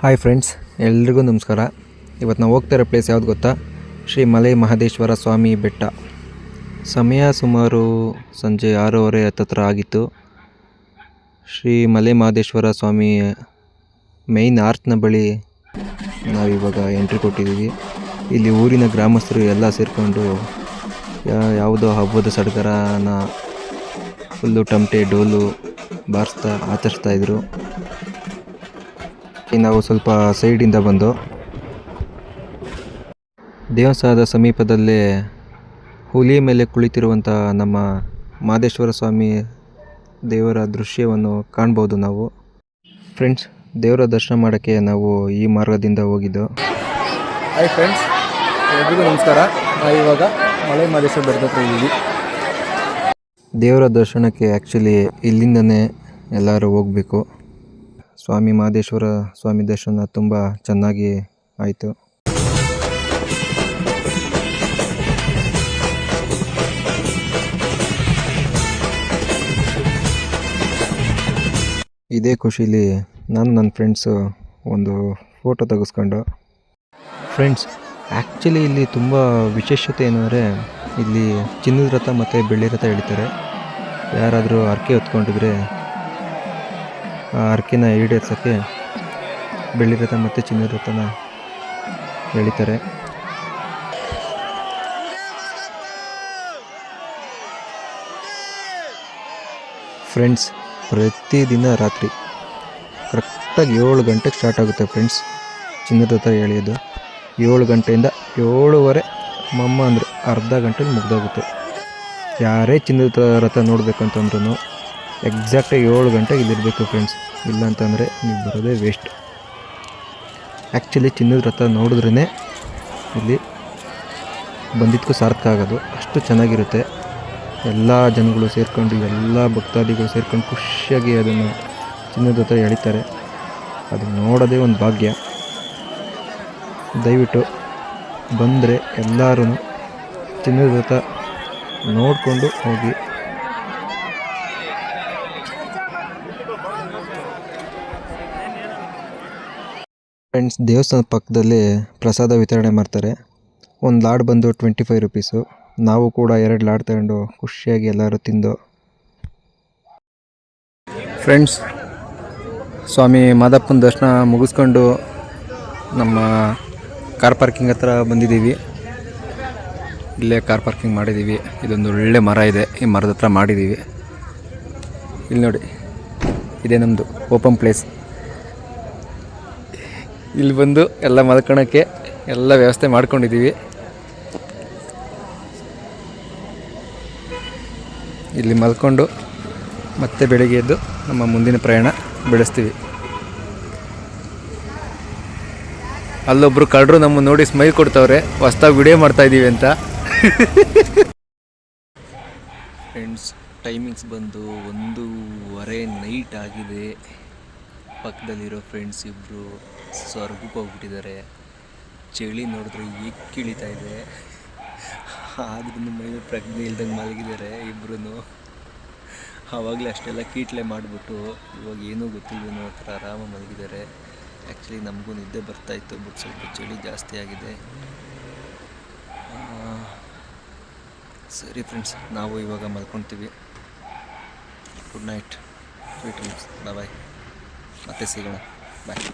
Hi friends, ಎಲ್ರಿಗೂ ನಮಸ್ಕಾರ. ಇವತ್ತು ನಾವು ಹೋಗ್ತಾ ಇರೋ ಪ್ಲೇಸ್ ಯಾವ್ದು ಗೊತ್ತಾ? ಶ್ರೀ ಮಲೆ ಮಹದೇಶ್ವರ ಸ್ವಾಮಿ ಬೆಟ್ಟ. ಸಮಯ ಸುಮಾರು ಸಂಜೆ 6:30 ಹತ್ತತ್ರ ಆಗಿತ್ತು. ಶ್ರೀ ಮಲೆ ಮಹದೇಶ್ವರ ಸ್ವಾಮಿ ಮೈನ್ ಆರ್ಚ್ನ ಬಳಿ ನಾವಿವಾಗ ಎಂಟ್ರಿ ಕೊಟ್ಟಿದ್ದೀವಿ. ಇಲ್ಲಿ ಊರಿನ ಗ್ರಾಮಸ್ಥರು ಎಲ್ಲ ಸೇರಿಕೊಂಡು ಯಾವುದೋ ಹಬ್ಬದ ಸಡಗರನ ಫುಲ್ಲು ಟಮಟೆ ಡೋಲು ಬಾರಿಸ್ತಾ ಆಚರಿಸ್ತಾಯಿದ್ರು. ನಾವು ಸ್ವಲ್ಪ ಸೈಡಿಂದ ಬಂದು ದೇವಸ್ಥಾನದ ಸಮೀಪದಲ್ಲೇ ಹುಲಿ ಮೇಲೆ ಕುಳಿತಿರುವಂಥ ನಮ್ಮ ಮಹದೇಶ್ವರ ಸ್ವಾಮಿ ದೇವರ ದೃಶ್ಯವನ್ನು ಕಾಣ್ಬೋದು ನಾವು. ಫ್ರೆಂಡ್ಸ್, ದೇವರ ದರ್ಶನ ಮಾಡೋಕ್ಕೆ ನಾವು ಈ ಮಾರ್ಗದಿಂದ ಹೋಗಿದ್ದು. ಹಾಯ್ ಫ್ರೆಂಡ್ಸ್, ಎಲ್ರಿಗೂ ನಮಸ್ಕಾರ. ನಾವು ಇವಾಗ ಮಲೆ ಮಹದೇಶ್ವರ ಬೆಟ್ಟದ ಹತ್ರ ಇದ್ದೀವಿ. ದೇವರ ದರ್ಶನಕ್ಕೆ ಆ್ಯಕ್ಚುಲಿ ಇಲ್ಲಿಂದನೇ ಎಲ್ಲರೂ ಹೋಗಬೇಕು. ಸ್ವಾಮಿ ಮಹದೇಶ್ವರ ಸ್ವಾಮಿ ದರ್ಶನ ತುಂಬ ಚೆನ್ನಾಗಿ ಆಯಿತು. ಇದೇ ಖುಷಿಲಿ ನಾನು ನನ್ನ ಫ್ರೆಂಡ್ಸು ಒಂದು ಫೋಟೋ ತೆಗೆಸ್ಕೊಂಡು. ಫ್ರೆಂಡ್ಸ್, ಆ್ಯಕ್ಚುಲಿ ಇಲ್ಲಿ ತುಂಬ ವಿಶೇಷತೆ ಏನಂದರೆ ಇಲ್ಲಿ ಚಿನ್ನದ ರಥ ಮತ್ತು ಬೆಳ್ಳಿ ರಥ ಎಳಿತಾರೆ. ಯಾರಾದರೂ ಹರಕೆ ಹೊತ್ಕೊಂಡಿದ್ರೆ ಆ ಹರಕೆನ ಈಡೇರ್ಸೋಕ್ಕೆ ಬೆಳ್ಳಿ ರಥ ಮತ್ತು ಚಿನ್ನದ ರಥನ ಎಳಿತಾರೆ. ಫ್ರೆಂಡ್ಸ್, ಪ್ರತಿದಿನ ರಾತ್ರಿ ಕರೆಕ್ಟಾಗಿ 7 ಗಂಟೆಗೆ ಸ್ಟಾರ್ಟ್ ಆಗುತ್ತೆ ಫ್ರೆಂಡ್ಸ್ ಚಿನ್ನದ ರಥ ಎಳೆಯೋದು. 7 ಗಂಟೆಯಿಂದ 7:30 ಮಮ್ಮ ಅಂದರೆ ಅರ್ಧ ಗಂಟೆಲಿ ಮುಗ್ದೋಗುತ್ತೆ. ಯಾರೇ ಚಿನ್ನದ ರಥ ನೋಡಬೇಕಂತಂದ್ರೂ ಎಕ್ಸಾಕ್ಟಾಗಿ 7 ಗಂಟೆಗೆ ಇಲ್ಲಿರಬೇಕು ಫ್ರೆಂಡ್ಸ್. ಇಲ್ಲ ಅಂತಂದರೆ ನೀವು ಬರೋದೇ ವೇಸ್ಟ್. ಆ್ಯಕ್ಚುಲಿ ಚಿನ್ನದ ರಥ ನೋಡಿದ್ರೇ ಇಲ್ಲಿ ಬಂದಿದ್ದಕ್ಕೂ ಸಾರ್ಥಕ ಆಗೋದು. ಅಷ್ಟು ಚೆನ್ನಾಗಿರುತ್ತೆ. ಎಲ್ಲ ಜನಗಳು ಸೇರಿಕೊಂಡು, ಎಲ್ಲ ಭಕ್ತಾದಿಗಳು ಸೇರ್ಕೊಂಡು ಖುಷಿಯಾಗಿ ಅದನ್ನು ಚಿನ್ನದ ರಥ ಎಳಿತಾರೆ. ಅದನ್ನು ನೋಡೋದೇ ಒಂದು ಭಾಗ್ಯ. ದಯವಿಟ್ಟು ಬಂದರೆ ಎಲ್ಲರೂ ಚಿನ್ನದ ರಥ ನೋಡಿಕೊಂಡು ಹೋಗಿ. ಫ್ರೆಂಡ್ಸ್, ದೇವಸ್ಥಾನದ ಪಕ್ಕದಲ್ಲಿ ಪ್ರಸಾದ ವಿತರಣೆ ಮಾಡ್ತಾರೆ. ಒಂದು ಲಾಡ್ ಬಂದು 25 ರುಪೀಸು. ನಾವು ಕೂಡ 2 ಲಾಡ್ ತಗೊಂಡು ಖುಷಿಯಾಗಿ ಎಲ್ಲರೂ ತಿಂದು. ಫ್ರೆಂಡ್ಸ್, ಸ್ವಾಮಿ ಮಾದಪ್ಪನ ದರ್ಶನ ಮುಗಿಸ್ಕೊಂಡು ನಮ್ಮ ಕಾರ್ ಪಾರ್ಕಿಂಗ್ ಹತ್ರ ಬಂದಿದ್ದೀವಿ. ಇಲ್ಲೇ ಕಾರ್ ಪಾರ್ಕಿಂಗ್ ಮಾಡಿದ್ದೀವಿ. ಇದೊಂದು ಒಳ್ಳೆ ಮರ ಇದೆ, ಈ ಮರದ ಹತ್ರ ಮಾಡಿದ್ದೀವಿ. ಇಲ್ಲಿ ನೋಡಿ, ಇದೇ ನಮ್ಮದು ಓಪನ್ ಪ್ಲೇಸ್. ಇಲ್ಲಿ ಬಂದು ಎಲ್ಲ ಮಲ್ಕೊಳ್ಳೋಕ್ಕೆ ಎಲ್ಲ ವ್ಯವಸ್ಥೆ ಮಾಡ್ಕೊಂಡಿದ್ದೀವಿ. ಇಲ್ಲಿ ಮಲ್ಕೊಂಡು ಮತ್ತೆ ಬೆಳಿಗ್ಗೆ ಎದ್ದು ನಮ್ಮ ಮುಂದಿನ ಪ್ರಯಾಣ ಬೆಳೆಸ್ತೀವಿ. ಅಲ್ಲೊಬ್ಬರು ಕಳ್ಳರು ನಮ್ಮ ನೋಡಿ ಸ್ಮೈಲ್ ಕೊಡ್ತವ್ರೆ, ಹೊಸ್ದಾಗಿ ವಿಡಿಯೋ ಮಾಡ್ತಾಯಿದ್ದೀವಿ ಅಂತ. ಫ್ರೆಂಡ್ಸ್, ಟೈಮಿಂಗ್ಸ್ ಬಂದು 1:30 ನೈಟ್ ಆಗಿದೆ. ಪಕ್ಕದಲ್ಲಿರೋ ಫ್ರೆಂಡ್ಸ್ ಇಬ್ಬರು ಸ್ವರ್ಗಕ್ಕೆ ಹೋಗ್ಬಿಟ್ಟಿದ್ದಾರೆ. ಚಳಿ ನೋಡಿದ್ರೆ ಇಳಿತಾ ಇದೆ. ಆದ್ರೂ ಮೈಲಿ ಪ್ರಜ್ಞೆ ಇಲ್ದಂಗೆ ಮಲಗಿದ್ದಾರೆ ಇಬ್ಬರೂ. ಆವಾಗಲೇ ಅಷ್ಟೆಲ್ಲ ಕೀಟ್ಲೆ ಮಾಡಿಬಿಟ್ಟು ಇವಾಗ ಏನೂ ಗೊತ್ತಿಲ್ಲವೇನೋ ಆ ಥರ ಆರಾಮಾಗಿ ಮಲಗಿದ್ದಾರೆ. ಆ್ಯಕ್ಚುಲಿ ನಮಗೂ ನಿದ್ದೆ ಬರ್ತಾಯಿತ್ತು, ಬಟ್ ಸ್ವಲ್ಪ ಚಳಿ ಜಾಸ್ತಿ ಆಗಿದೆ. ಸರಿ ಫ್ರೆಂಡ್ಸ್, ನಾವು ಇವಾಗ ಮಲ್ಕೊತೀವಿ. Good night, sweet dreams. Bye. ಮತ್ತೆ ಸಿಗೋಣ. ಬಾಯ್.